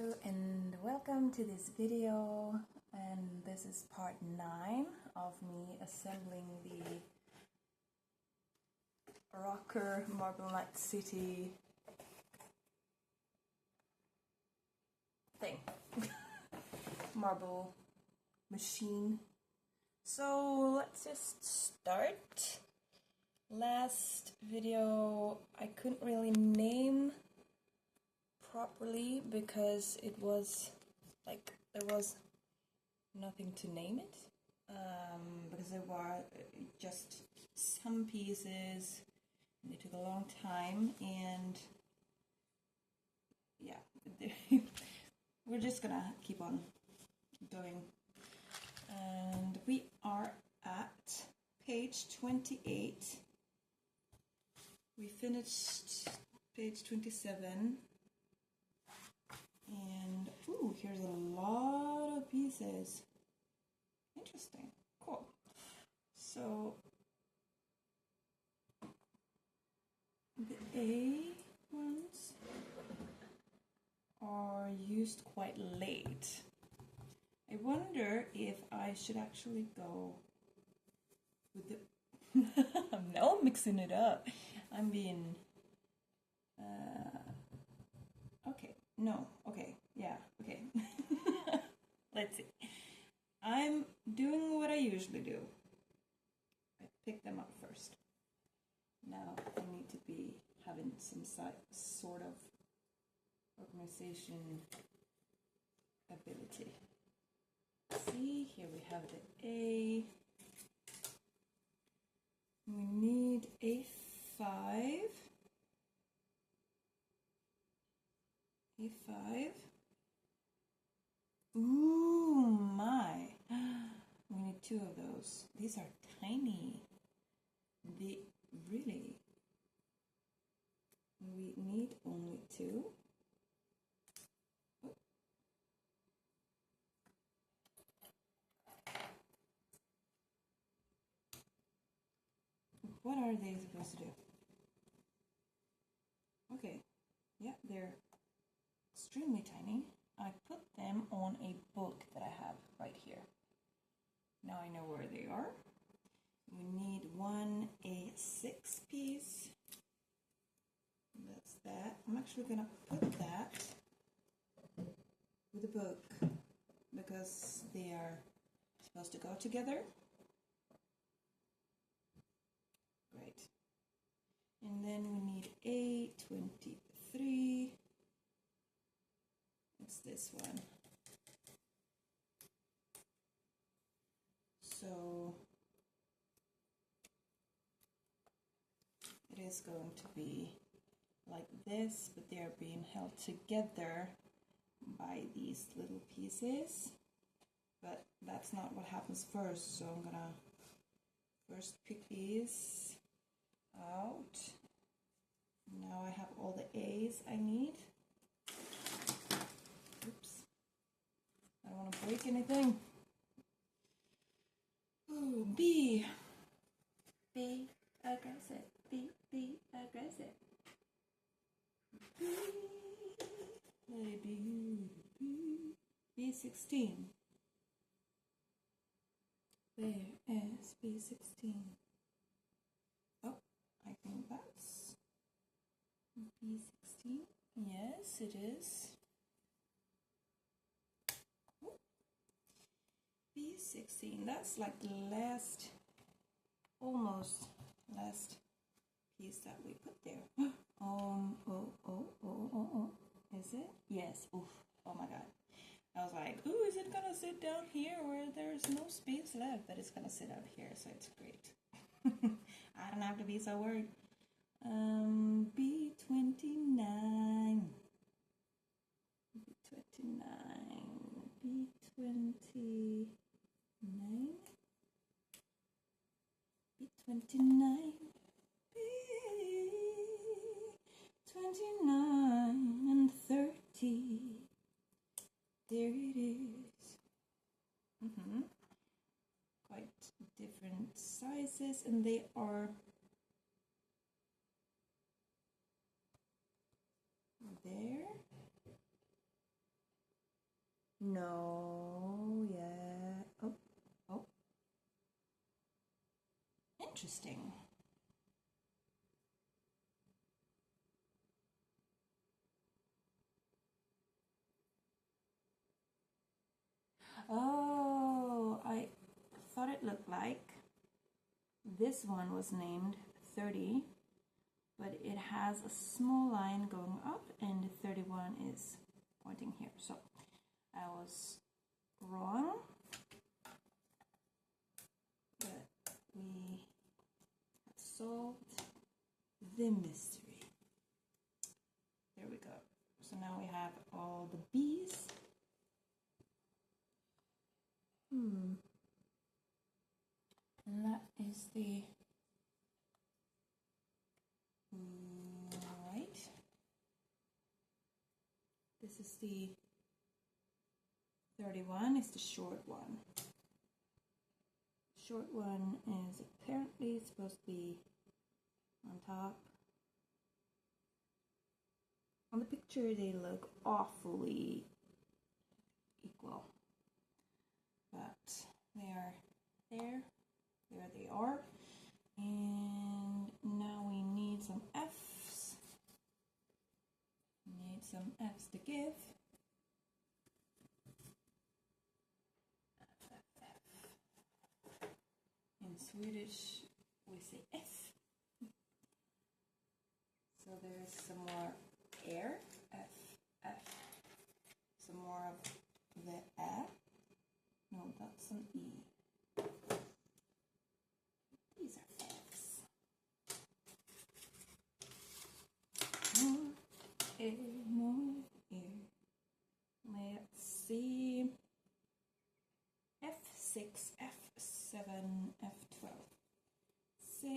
Hello and welcome to this video, and this is part 9 of me assembling the ROKR Marble Night City thing, marble machine. So let's just start. Last video I couldn't really name properly because it was like there was nothing to name it, because there were just some pieces and it took a long time, and yeah, we're just gonna keep on going, and we are at page 28. We finished page 27. And, ooh, here's a lot of pieces. Interesting. Cool. So, the A ones are used quite late. I wonder if I should actually go with the... Now I'm mixing it up. I'm being... okay. No, okay, yeah, okay. Let's see. I'm doing what I usually do. I pick them up first. Now I need to be having some sort of organization ability. See, here we have the A. We need A5. A5. Ooh, my. We need 2 of those. These are tiny. Really? We need only 2. Oh. What are they supposed to do? Okay. Yeah, they're extremely tiny. I put them on a book that I have right here. Now I know where they are. We need one A6 piece. That's that. I'm actually gonna put that with the book because they are supposed to go together. Great. And then we need A23. It's this one. So it is going to be like this, but they are being held together by these little pieces. But that's not what happens first, so I'm gonna first pick these out. Now I have all the A's I need. Oops. I don't want to break anything. Ooh, B. B, aggressive. B, aggressive. B, baby, B. B16. Where is B16? Oh, I think that's B16. Yes, it is. B16, that's like the last, almost last piece that we put there. Is it? Yes, oof, oh my god. I was like, ooh, is it gonna sit down here where there's no space left? But it's gonna sit up here, so it's great. I don't have to be so worried. B29. B29. B29, B29 and 30. There it is. Quite different sizes, and they are there. No, yeah. Oh, oh. Interesting. Oh, I thought it looked like this one was named 30, but it has a small line going up and 31 is pointing here. So I was wrong, but we have solved the mystery. There we go. So now we have all the bees. And that is the right. This is the 31, is the short one. Short one is apparently supposed to be on top. On the picture they look awfully equal, but they are there. There they are. And now we need some F's. We need some F's to give. F, F, F. In Swedish we say F. So there's some more air. F, F. Some more of the A. No, that's an E. These are F's. More air, more air. Let's see. F6, F7, F12. 6,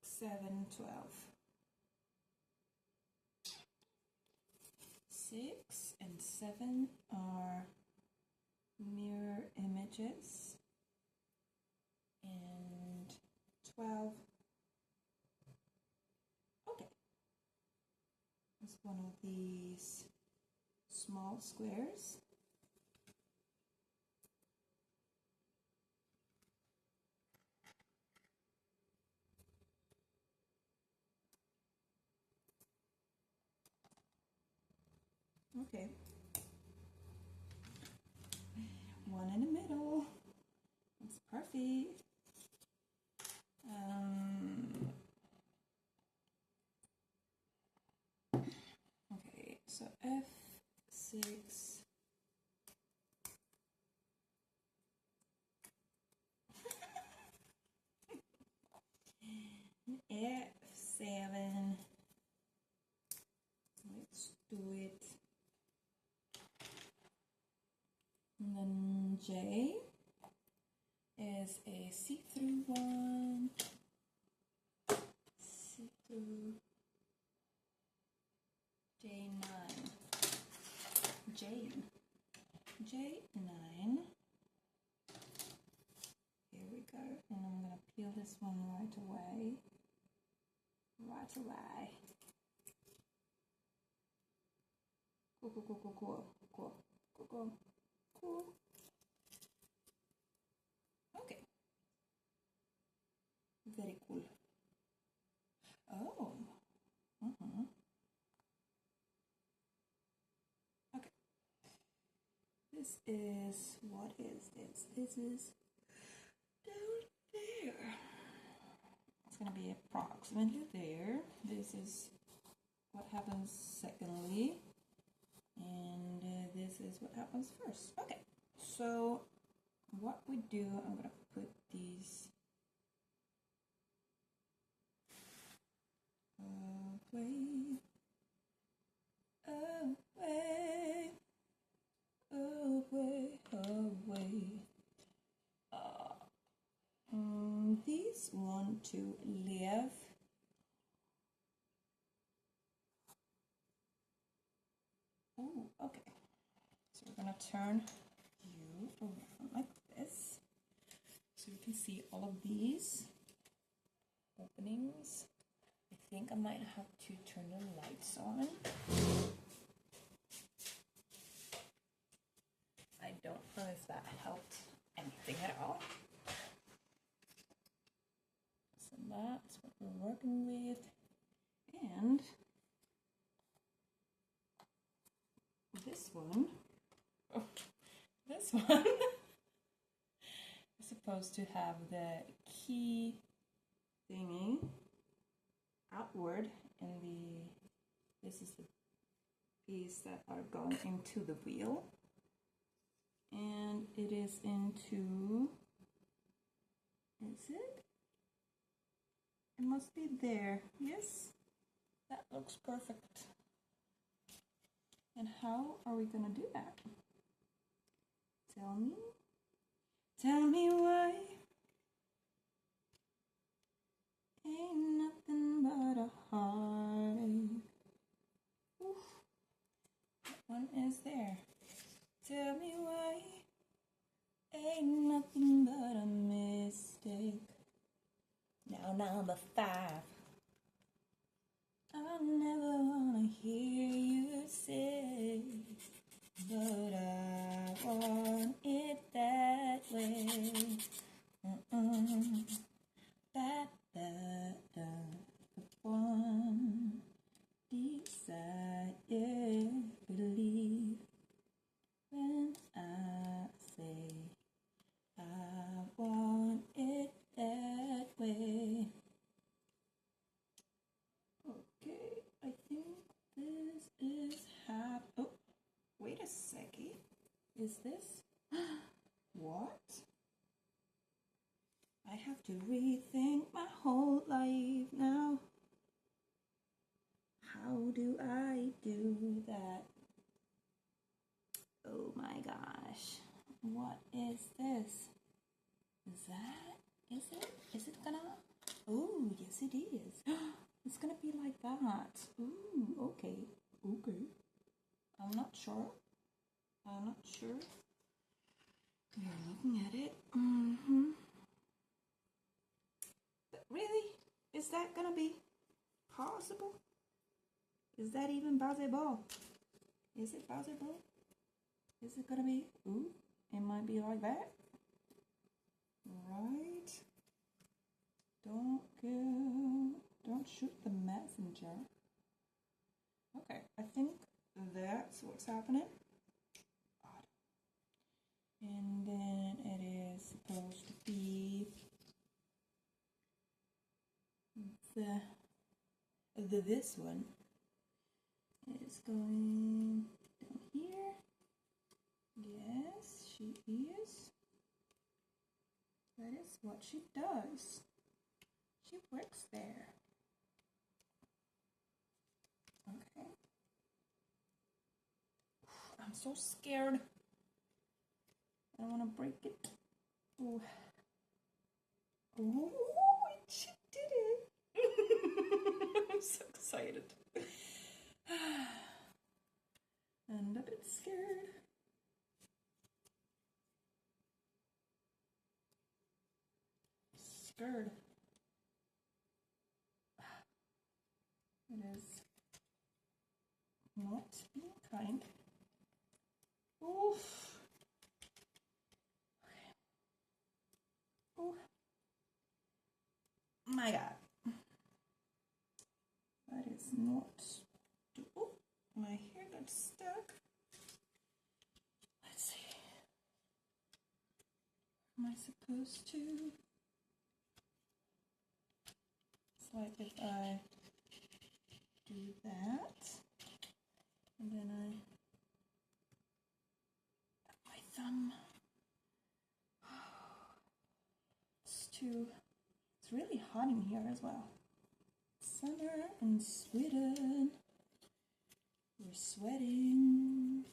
7, 12. 6 and 7 are mirror images, and 12, okay, it's one of these small squares. Okay, one in the middle. It's perfect. Okay, so F6. F7. Let's do it. And then J is a see-through one. See-through. J9. Jane. J9. Here we go. And I'm going to peel this one right away. Right away. Cool, cool, cool, cool, cool, cool, cool, cool, cool. Okay. Very cool. Oh. Okay. This is, what is this? This is down there. It's going to be approximately there. This is what happens secondly. And this is what happens first. Okay. So what we do, I'm going to put these away, away, away, away. These want to live. Oh, okay. So we're going to turn you around like this. So you can see all of these openings. I think I might have to turn the lights on. I that helped anything at all. So that's what we're working with. And this one, this one is supposed to have the key thingy outward, and this is the piece that are going into the wheel, and it is into, is it? It must be there. Yes, that looks perfect. And how are we gonna do that? Tell me why. Ain't nothing but a heartache. Oof. That one is there. Tell me why. Ain't nothing but a mistake. Now number 5. I never wanna hear you say, but I want it that way. The one desire, believe when I say I want it that way. Okay, I think this is oh, wait a second. Is this? What? I have to rethink my whole life now. How do I do that? Oh my gosh. What is this? Is it gonna? Oh, yes it is. It's gonna be like that. Ooh, okay. I'm not sure. You're looking at it. But really? Is that gonna be possible? Is that even possible? Is it possible? Is it gonna be? Ooh, it might be like that. Right. Don't shoot the messenger. Okay, I think that's what's happening. And then it is supposed to be this one is going down here. Yes, she is. That is what she does. She works there. Okay. I'm so scared. I don't want to break it. Oh, she did it. I'm so excited. And a bit scared. Scared. It is not being kind. Oof. Okay. Oh my God. That is not. Oh, my hair got stuck. Let's see. Am I supposed to? It's like if I do that, and then I put my thumb. It's really hot in here as well. Summer in Sweden. We're sweating.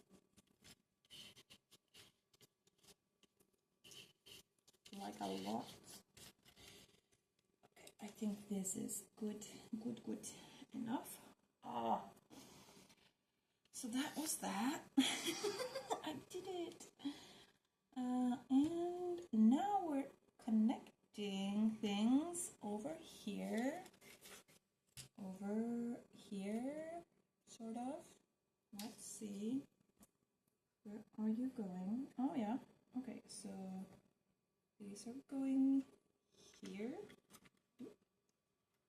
Like a lot. Okay, I think this is good enough. Ah. So that was that. I did it. And now we're connecting things over here, sort of. Let's see. Where are you going? Oh yeah, Okay, so these are going here,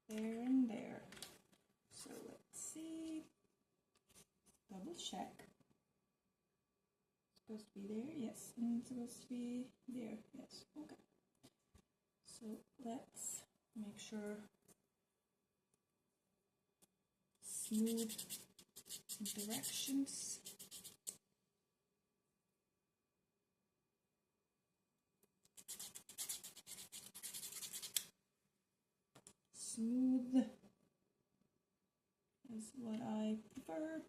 there, and there. So let's see. Double check. It's supposed to be there, yes, and it's supposed to be there, yes. Okay. So let's make sure smooth directions. Smooth is what I prefer.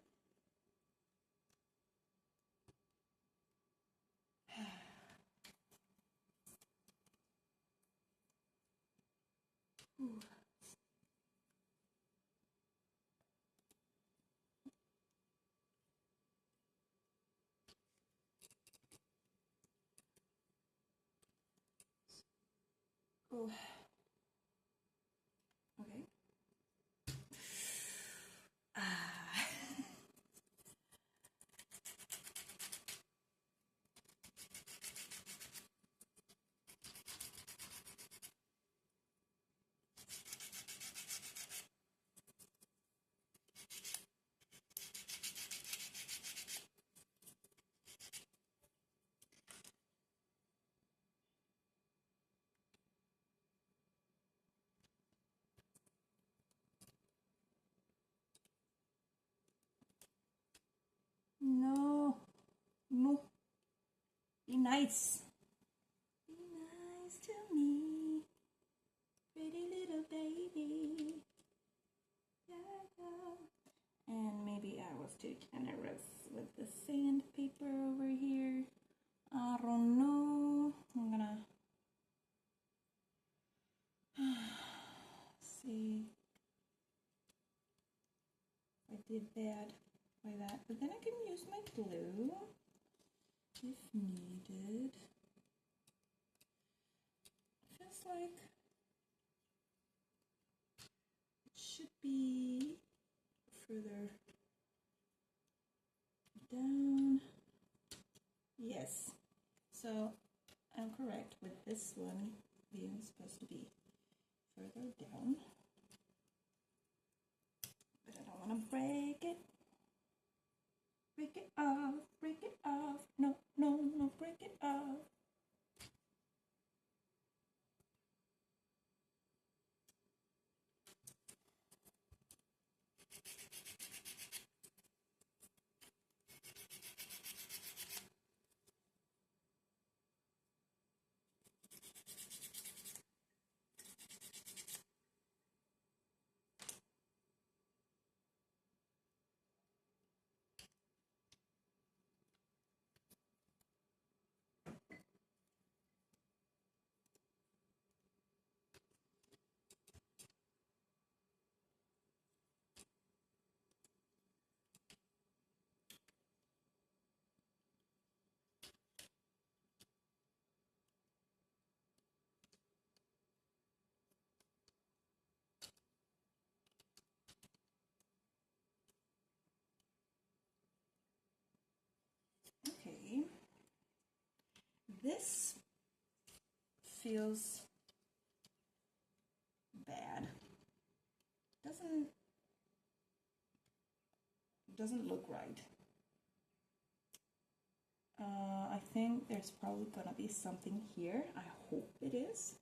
Ooh. Oh. Okay. No, no. Be nice. Be nice to me, pretty little baby. Yeah, yeah. And maybe I was too generous with the sandpaper over here. I don't know. I'm gonna see if I did bad by that. But then I can use my glue if needed. Feels like it should be further down. Yes. So I'm correct with this one being supposed to be further down. But I don't want to break it. Break it off, break it off. No, no, no, break it off. Okay. This feels bad. Doesn't look right. I think there's probably gonna be something here. I hope it is,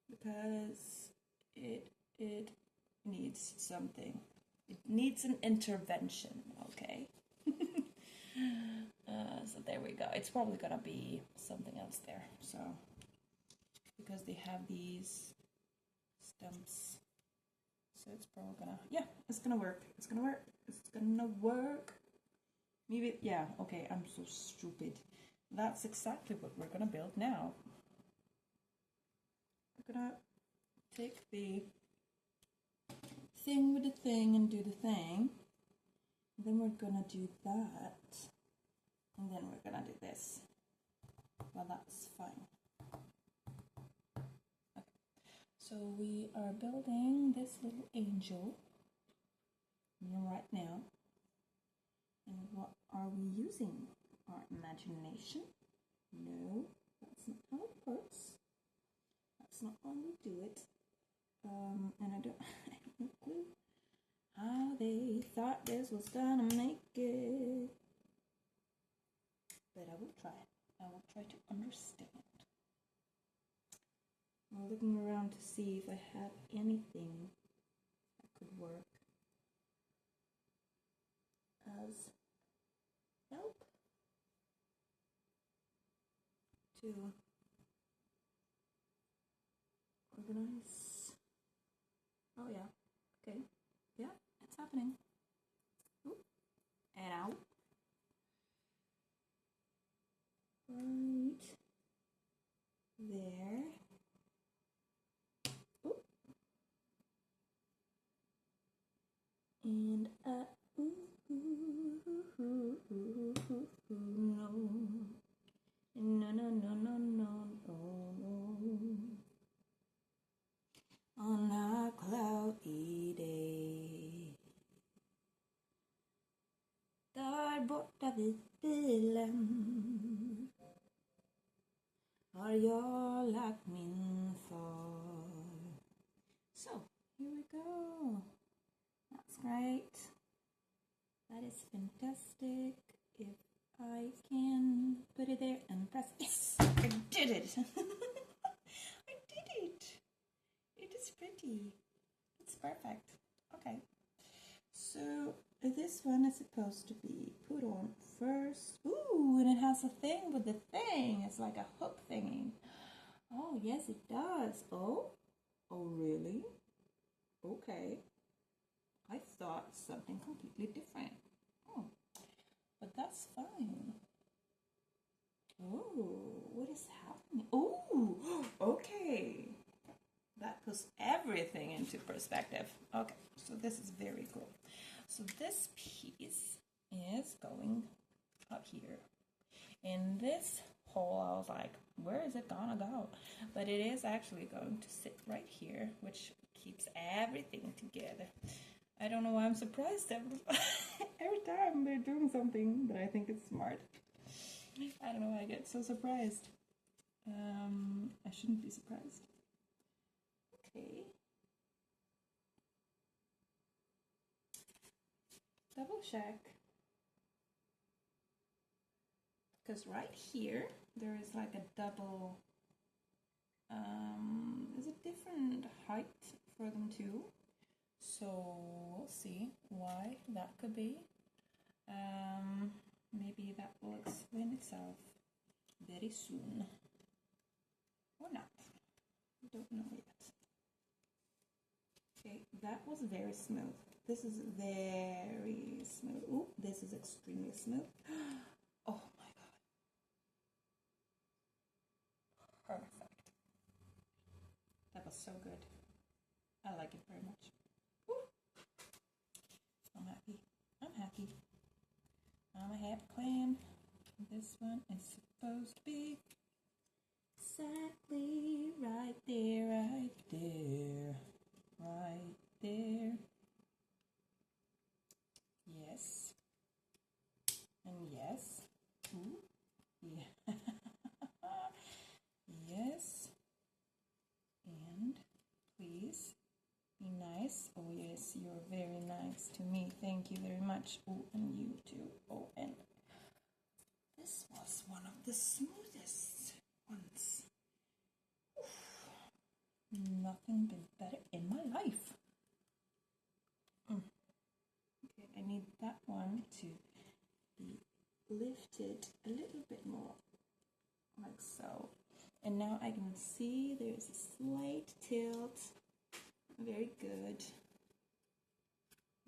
because it needs something. It needs an intervention. Okay. So there we go. It's probably gonna be something else there. So because they have these stumps, so it's probably gonna, yeah, it's gonna work. It's gonna work. It's gonna work. Maybe, yeah, okay, I'm so stupid. That's exactly what we're gonna build now. We're gonna take the thing with the thing and do the thing. And then we're gonna do that. And then we're gonna do this. Well, that's fine. Okay. So we are building this little angel right now. And what are we using? Our imagination. No, that's not how it works. That's not how we do it. And I don't have no clue how they thought this was gonna make it. But I will try. I will try to understand. I'm looking around to see if I have anything that could work as help to organize. Oh yeah, okay, yeah, it's happening. Ooh. And out. Right there. Ooh. And no, no, no, no, no, no, no. On a cloudy day, där borta vid bilen har jag lagt min far. So, here we go. That's great. That is fantastic. If I can put it there and press, yes, I did it. I did it. It is pretty. It's perfect. Okay. So this one is supposed to be put on first. Ooh, and it has a thing with the thing. It's like a hook thingy. Oh, yes, it does. Oh, really? Okay. I thought something completely different. Oh, but that's fine. Oh, what is happening? Oh, okay. That puts everything into perspective. Okay, so this is very cool. So this piece is going up here. In this hole, I was like, where is it gonna go? But it is actually going to sit right here, which keeps everything together. I don't know why I'm surprised every time they're doing something that I think is smart. I don't know why I get so surprised. I shouldn't be surprised. Okay. Double check. Because right here, there is like a double, there's a different height for them too. So we'll see why that could be. Maybe that will explain itself very soon. Or not. I don't know yet. Okay, that was very smooth. This is very smooth. Ooh, this is extremely smooth. Oh my god. Perfect. That was so good. I like it very much. Ooh. I'm happy. I'm happy. I'm a happy clam. This one is supposed to be exactly right there, right there, right there. Yes. And yes. Ooh. Yeah. Yes. And please be nice. Oh yes, you're very nice to me. Thank you very much. Oh, and you too. Oh, and this was one of the smoothest ones. Oof. Nothing been better in my life. Okay, I need that one to be lifted a little bit more, like so. And now I can see there's a slight tilt. Very good.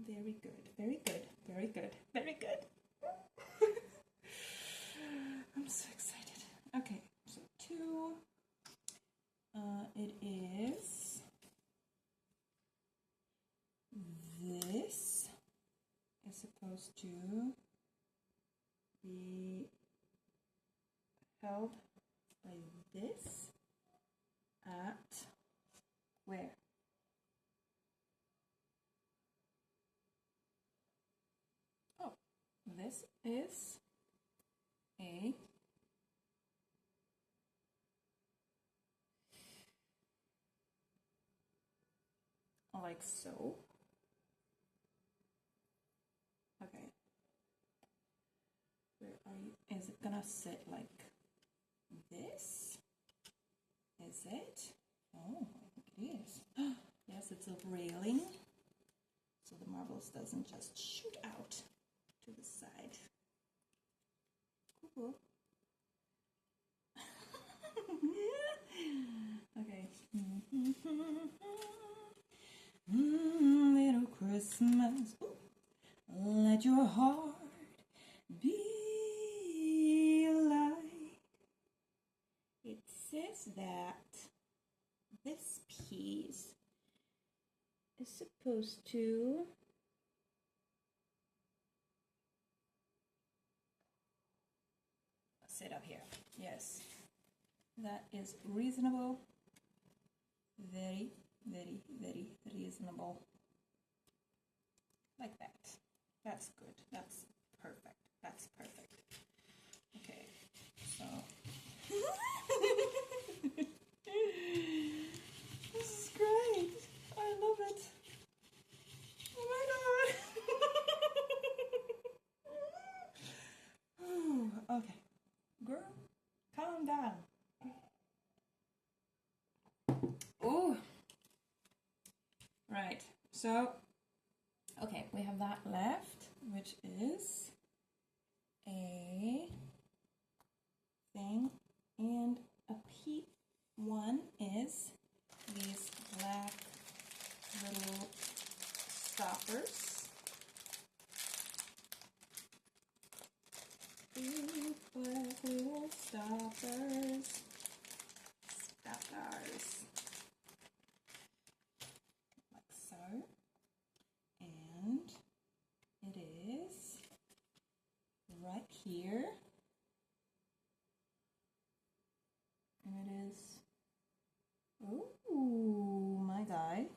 Very good. Very good. Very good. Very good. I'm so excited. Okay, so 2. It is this is supposed to be held by this at where? Oh, this is a like so. Okay. Where are you? Is it gonna sit like this? Is it? Oh, I think it is. Yes, it's a railing, so the marbles doesn't just shoot out to the side. Cool. Okay. Little Christmas, let your heart be light. It says that this piece is supposed to sit up here. Yes, that is reasonable. Very, very, very reasonable. Like that. That's good. That's perfect. That's perfect. Okay, so this is great. I love it. Oh my god. Okay, girl, calm down. Oh, right. So, okay, we have that left, which is a thing, and a P1 is these black little stoppers. These black little stoppers. Like so. And it is right here. And it is, oh my guy,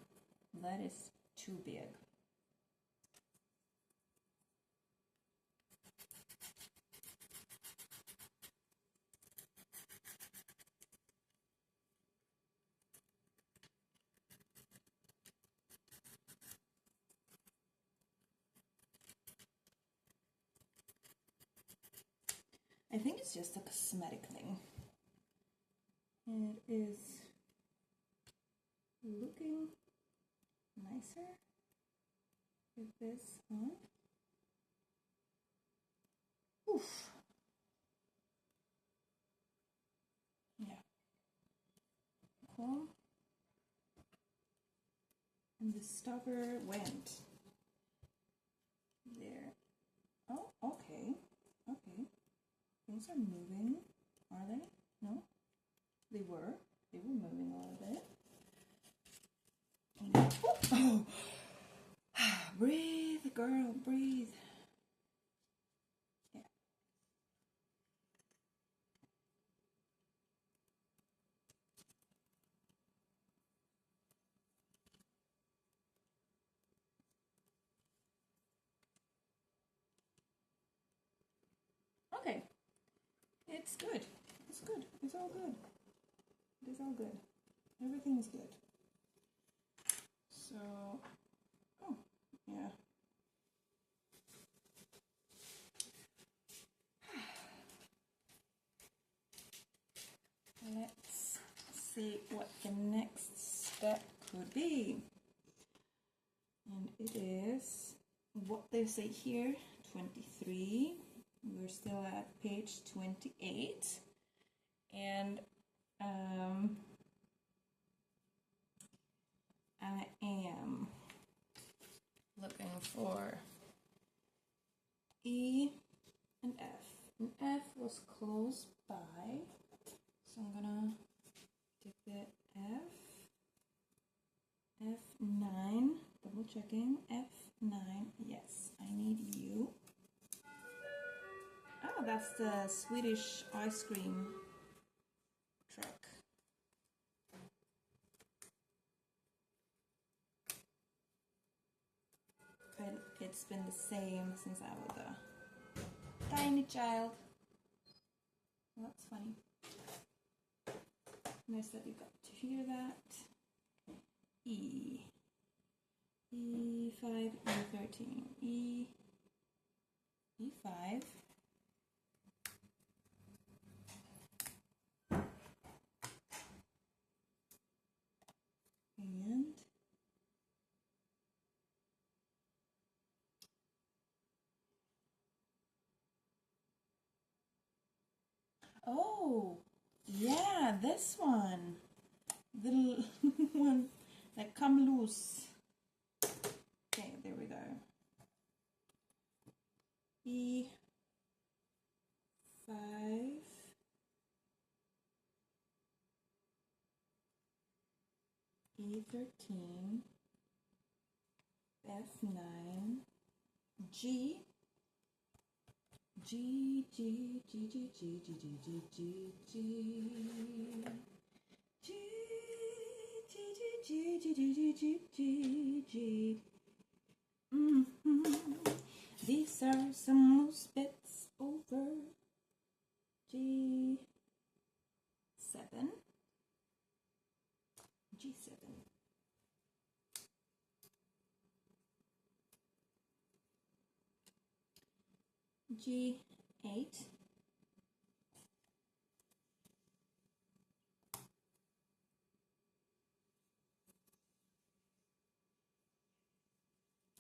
that is too big. I think it's just a cosmetic thing. It is looking nicer with this on. Oof. Yeah. Cool. And the stopper went there. Oh, okay. Okay. Things are moving, are they? No? They were moving a little bit. Oh. Breathe, girl, breathe. Yeah. Okay. It's good. It's good. It's all good. It is all good. Everything is good. So, oh, yeah. Let's see what the next step could be. And it is what they say here, 23. We're still at page 28. And I am looking for E and F. And F was close by, so I'm gonna take the F9, double checking, F9, yes, I need you. Oh, that's the Swedish ice cream truck. But it's been the same since I was a tiny child. Well, that's funny. Nice that you got to hear that. E. E5, E13, E5, and oh, yeah, this one, the one that come loose. Okay, there we go. E5, E13, F9, G, G, G, G, G, G, G, G, G, G, G, G, G, G, G, G, G, G, G. These are some loose bits over G7, G7. G8,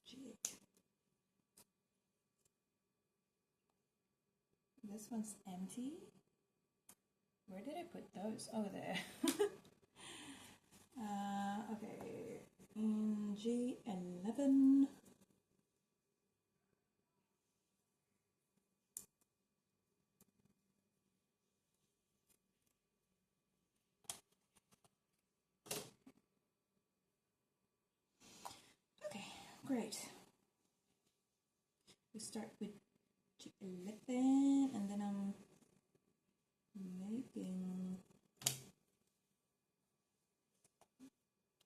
G8. This one's empty. Where did I put those? Oh, there. Okay, in G11. Okay, great. We start with G11, and then I'm making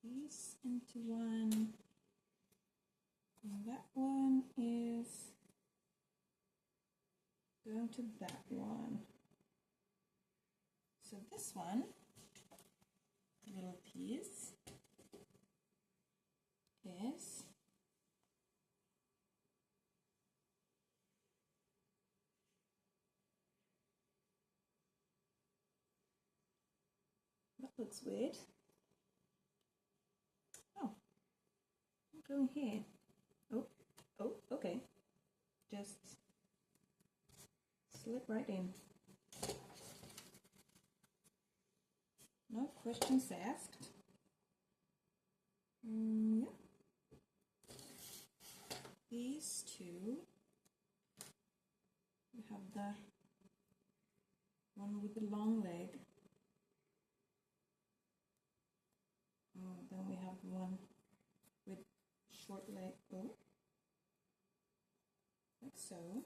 these into one. And that one is going to that one. So this one, little piece, is that looks weird. Oh, I'm going here. Oh, okay. Just slip right in. No questions asked. Yeah. These two. We have the one with the long leg. Then we have one with short leg. Oh, like so.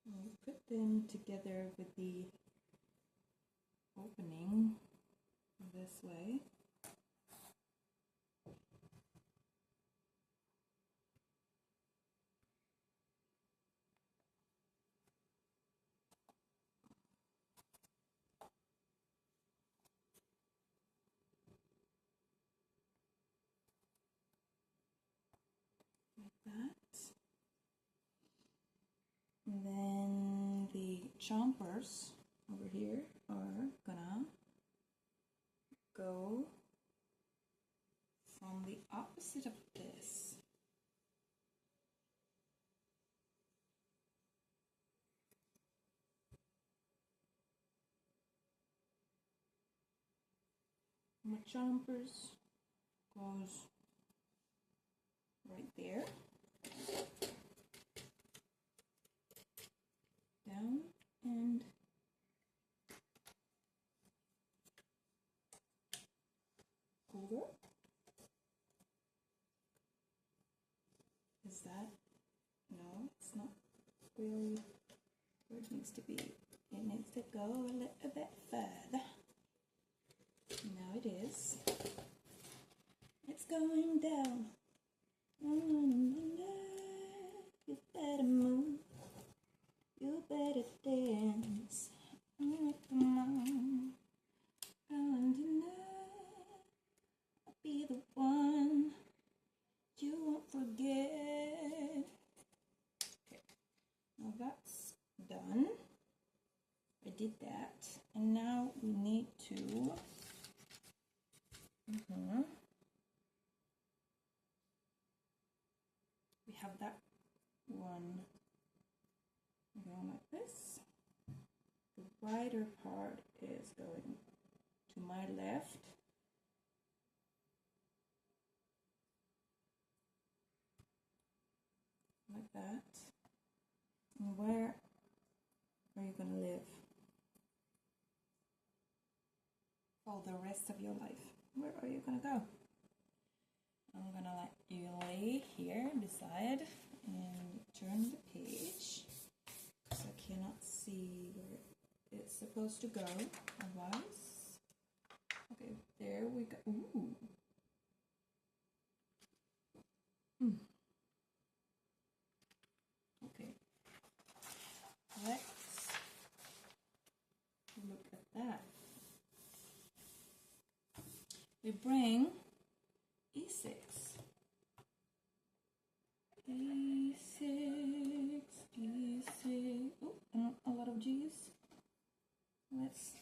And we put them together with the opening this way. Like that. And then the chompers over here are gonna go from the opposite of this. My chompers goes right there, down and over. Is that? No, it's not really where it needs to be. It needs to go a little bit further. Now it is. It's going down. You better move. You better dance. Come on. don't forget. Okay, now that's done. I did that, and now we need to we have that one going like this. The wider part is going to my left. Like that. And where are you gonna live for the rest of your life? Where are you gonna go? I'm gonna let you lay here beside and turn the page because I cannot see where it's supposed to go otherwise. Okay, there we go. Ooh. Okay, let's look at that. We bring E6. E6, E6. Oh, and a lot of G's. Let's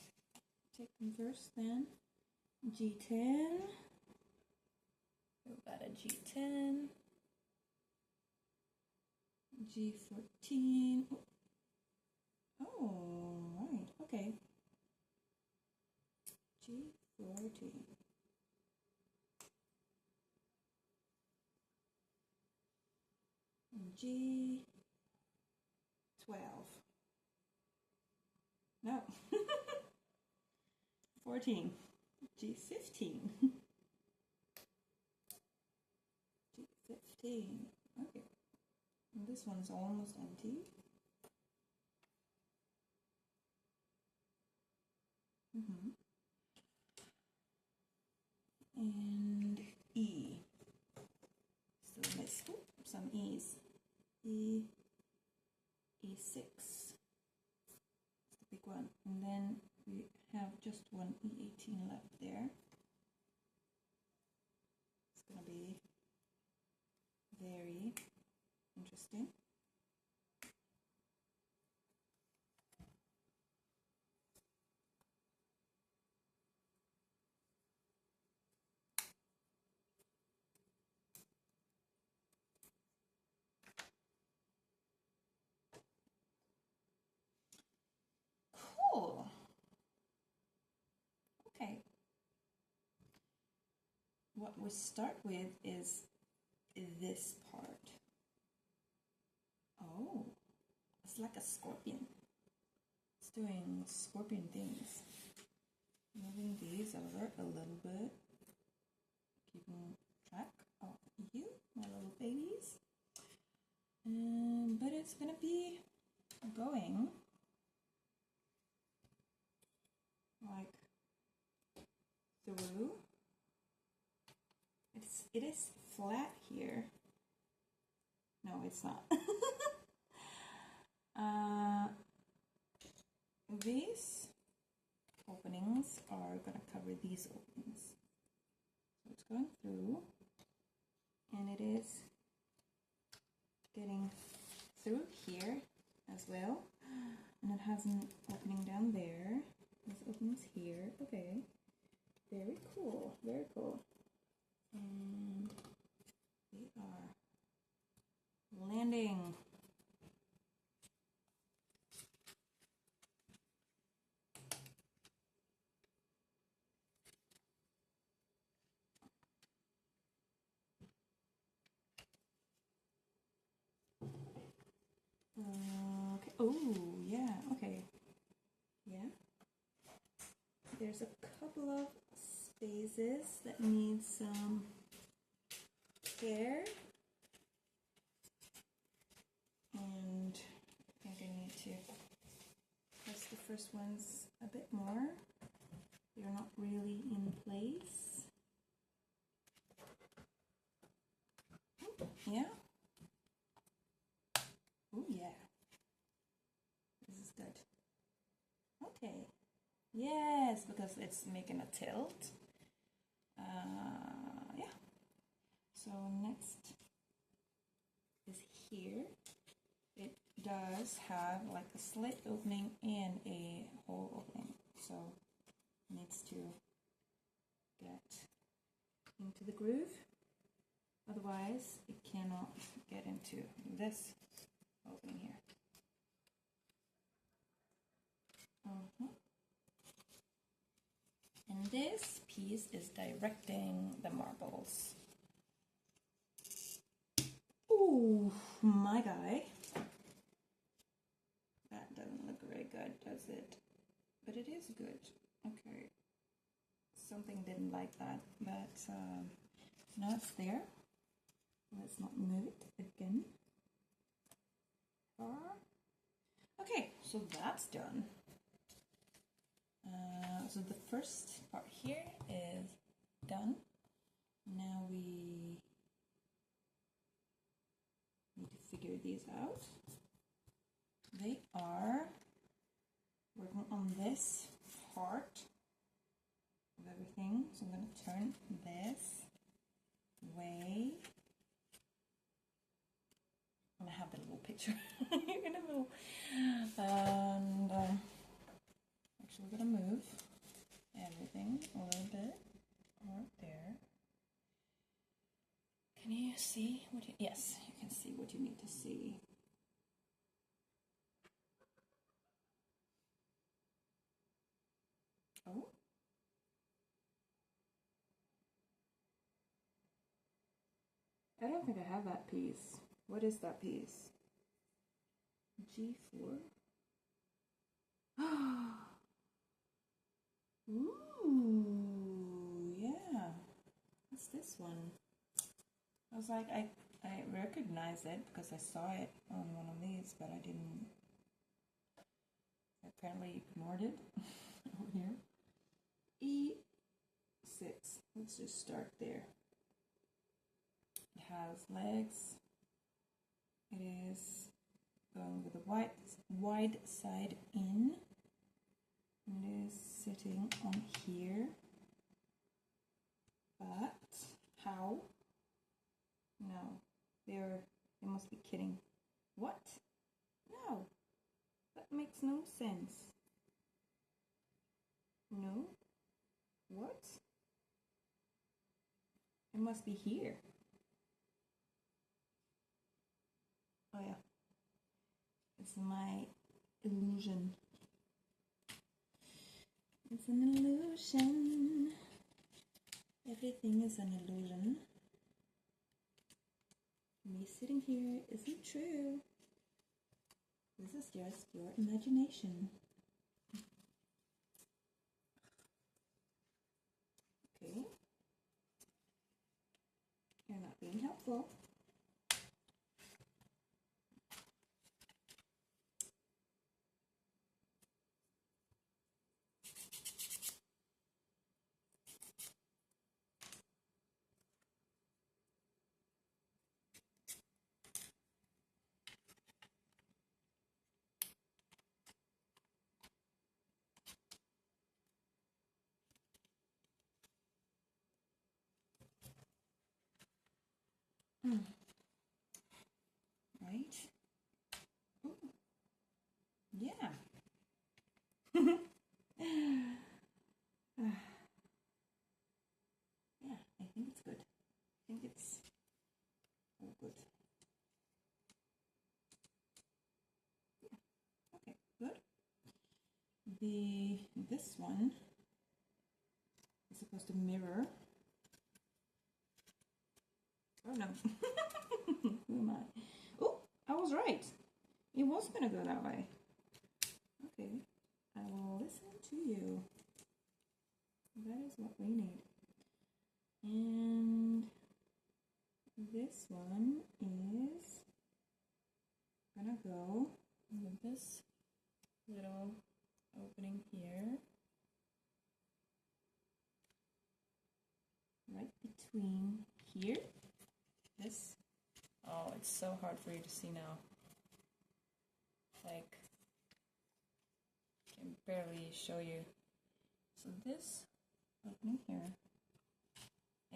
take them first then. G10. We've got a G10. G14. Oh, right. Okay. G14. G12. No. 14. G15. G15. Okay. And this one's almost empty. And E. So let's put some E's. E, E6. It's the big one. And then we have just one E18 left there. It's going to be very interesting. Cool. Okay. What we start with is this part. Oh, it's like a scorpion. It's doing scorpion things. Moving these over a little bit. Keeping track of you, my little babies. But it's gonna be going like through. It is flat here. No, it's not. These openings are gonna cover these openings. So it's going through, and it is getting through here as well, and it has an opening down there. There's openings here. Okay, very cool, very cool. And we are landing. Okay. Oh, yeah. Okay. Yeah. There's a couple of spaces that need some care, and I think I need to press the first ones a bit more. They're not really in place. Yeah. Oh yeah. This is good. Okay. Yes, because it's making a tilt. Yeah. So next does have like a slit opening and a hole opening, so it needs to get into the groove, otherwise it cannot get into this opening here. And this piece is directing the marbles. Ooh, my guy. That doesn't look very good, does it? But it is good. Okay. Something didn't like that, but now it's there. Let's not move it again. Okay, so that's done. So the first part here is done. Now we need to figure these out. They are working on this part of everything. So I'm going to turn this way. I'm going to have the little picture. You're going to move. And actually we're going to move everything a little bit right there. Can you see what you, yes, you can see what you need to see. Oh. I don't think I have that piece. What is that piece? G4. Ooh, yeah. What's this one? I was like, I recognize it because I saw it on one of these, but I didn't. I apparently ignored it over here. E6. Let's just start there. It has legs. It is going with a wide side in. And it is sitting on here. But how? No, they must be kidding. What? No, that makes no sense. No? What? It must be here. Oh yeah, it's my illusion. It's an illusion. Everything is an illusion. Me sitting here isn't true. This is just your imagination. Okay. You're not being helpful. Right? Ooh. Yeah. Yeah, I think it's good. I think it's all good. Yeah. Okay, good. This one is supposed to mirror. Oh no. Who am I? Oh, I was right. It was gonna go that way. Okay. I will listen to you. That is what we need. And this one is gonna go with this little opening here. Right between here. This. Oh, it's so hard for you to see now. Like, I can barely show you. So this opening here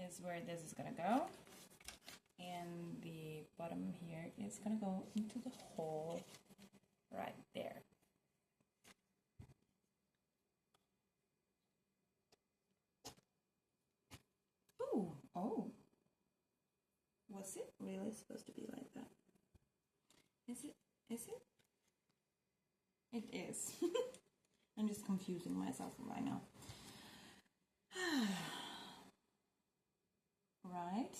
is where this is gonna go, and the bottom here is gonna go into the hole right there. Ooh, oh. Was it really supposed to be like that? Is it? Is it? It is. I'm just confusing myself right now. Right,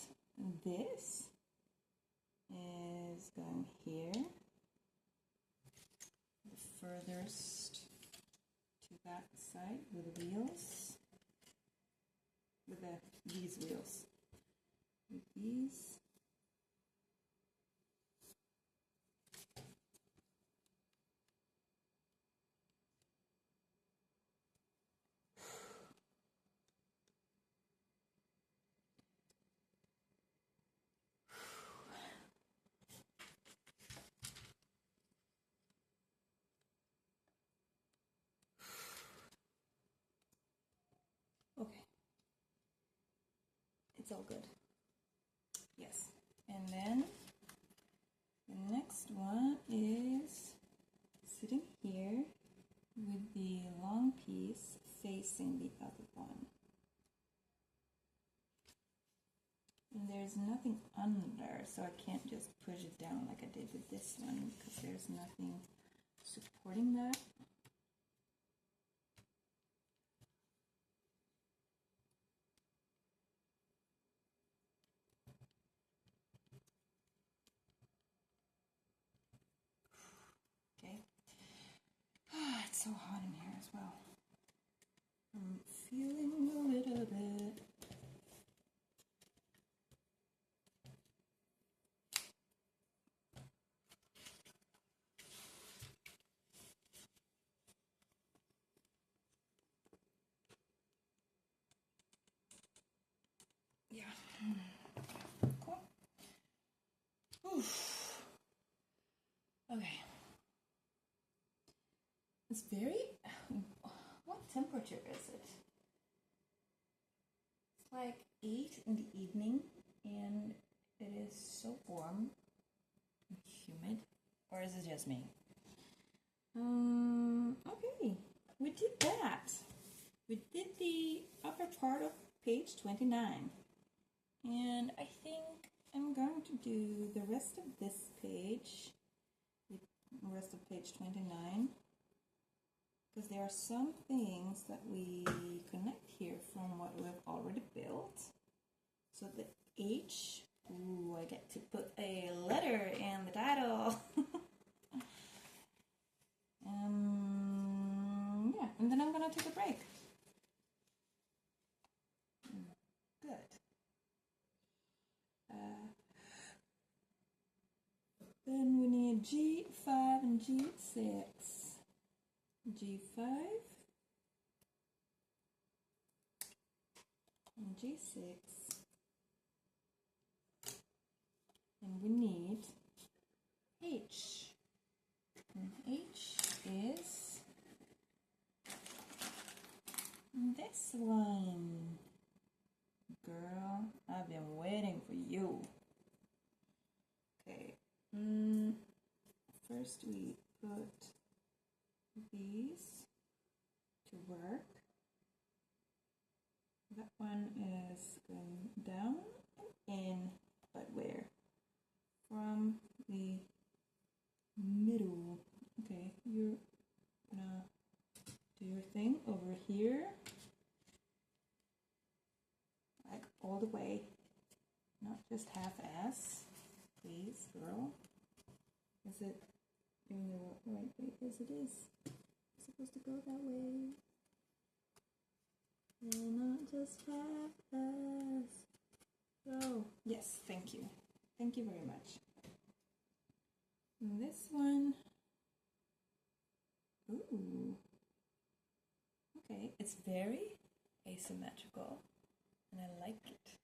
this is going here, the furthest to that side with the wheels, with these wheels, with these. Okay, it's all good. Yes, and then the next one is sitting here with the long piece facing the other one. And there's nothing under, so I can't just push it down like I did with this one because there's nothing supporting that. Okay. It's so hot in here as well. I'm feeling a little bit. Yeah. Cool. Oof. Okay. It's very. What temperature is it? It's like 8 in the evening, and it is so warm and humid. Or is it just me? Okay, we did that. We did the upper part of page 29. And I think I'm going to do the rest of this page, the rest of page 29, because there are some things that we connect here from what we've already built. So the H, ooh, I get to put a letter in the title. Yeah, and then I'm gonna take a break. Good. Then we need G5 and G6. G5 and G6. And we need H. And H is this one. Girl, I've been waiting for you. Okay. First we put these to work. That one is going down and in, but where? From the middle. Okay, you're gonna do your thing over here. Like all the way, not just half-ass. Please, girl. Is it in the right way? Yes, it is. It's supposed to go that way. And not just half-ass. Go. Yes, thank you. Thank you very much. And this one. Ooh. Okay, it's very asymmetrical. And I like it.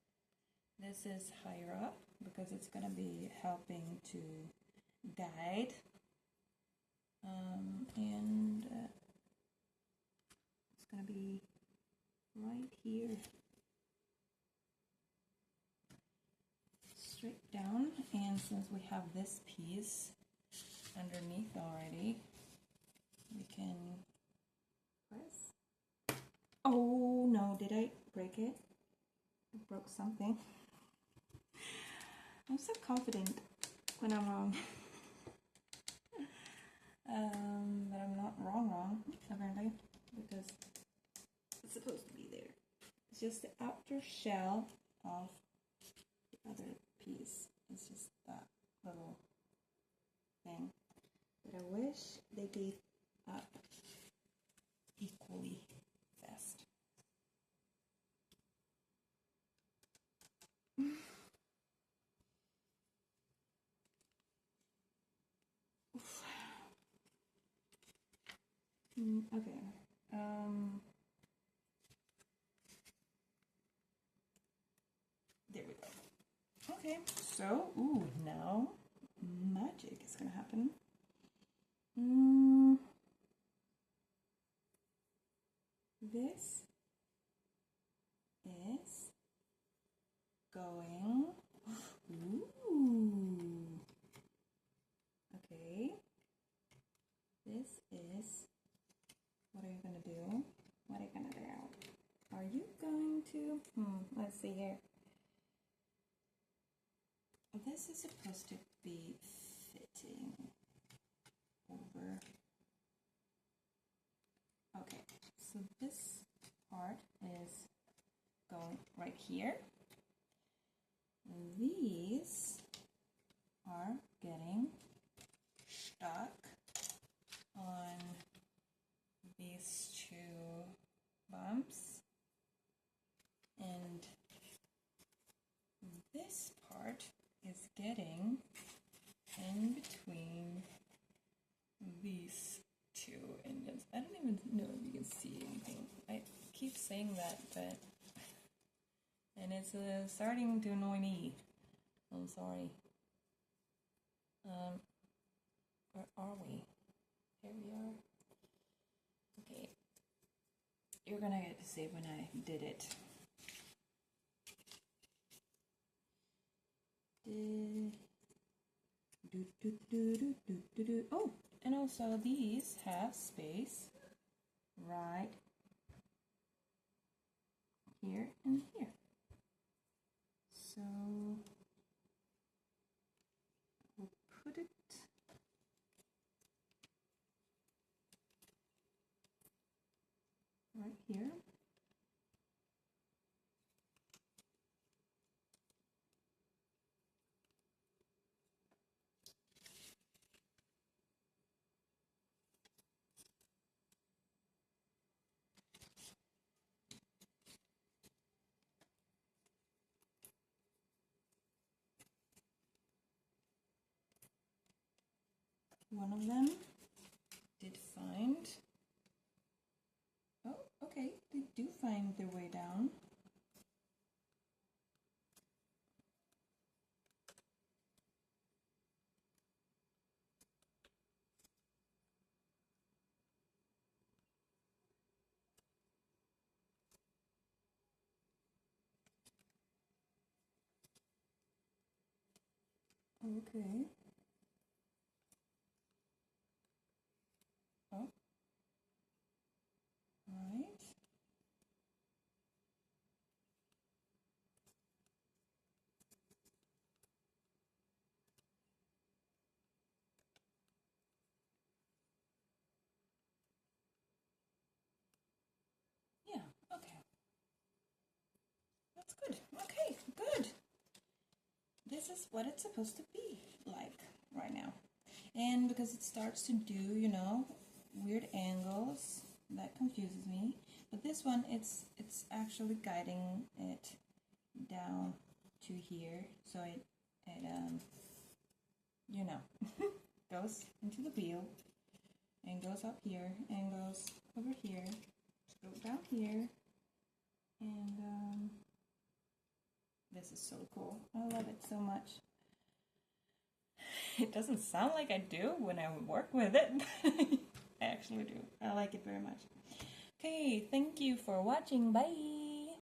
This is higher up because it's going to be helping to guide. And it's going to be right here. Straight down. And since we have this piece underneath already. We can press. Oh no, did I break it? I broke something. I'm so confident when I'm wrong. But I'm not wrong, apparently, because it's supposed to be there. It's just the outer shell of the other piece. It's just that little thing. But I wish they gave up equally fast. Okay. There we go. Okay, so, now magic is gonna happen. This is going, okay, this is, what are you gonna do? What are you gonna do? Are you going to, let's see here. This is supposed to be fitting over. Okay, so this part is going right here. These are getting stuck on these two bumps, and this part is getting in between these two, and I don't even know if you can see anything. I keep saying that, but and it's starting to annoy me. I'm sorry. Where are we? Here we are. Okay. You're gonna get to see when I did it. Oh, and also these have space right here and here. So we'll put it right here. One of them did find, oh, okay, they do find their way down. Okay. Oh. Right. Yeah, okay. That's good. Okay, good. This is what it's supposed to be like right now. And because it starts to do, you know, weird angles, that confuses me. But this one, it's actually guiding it down to here, so it you know, goes into the wheel and goes up here and goes over here, go down here, and this is so cool. I love it so much. It doesn't sound like I do when I work with it. I actually do. I like it very much. Okay, thank you for watching. Bye.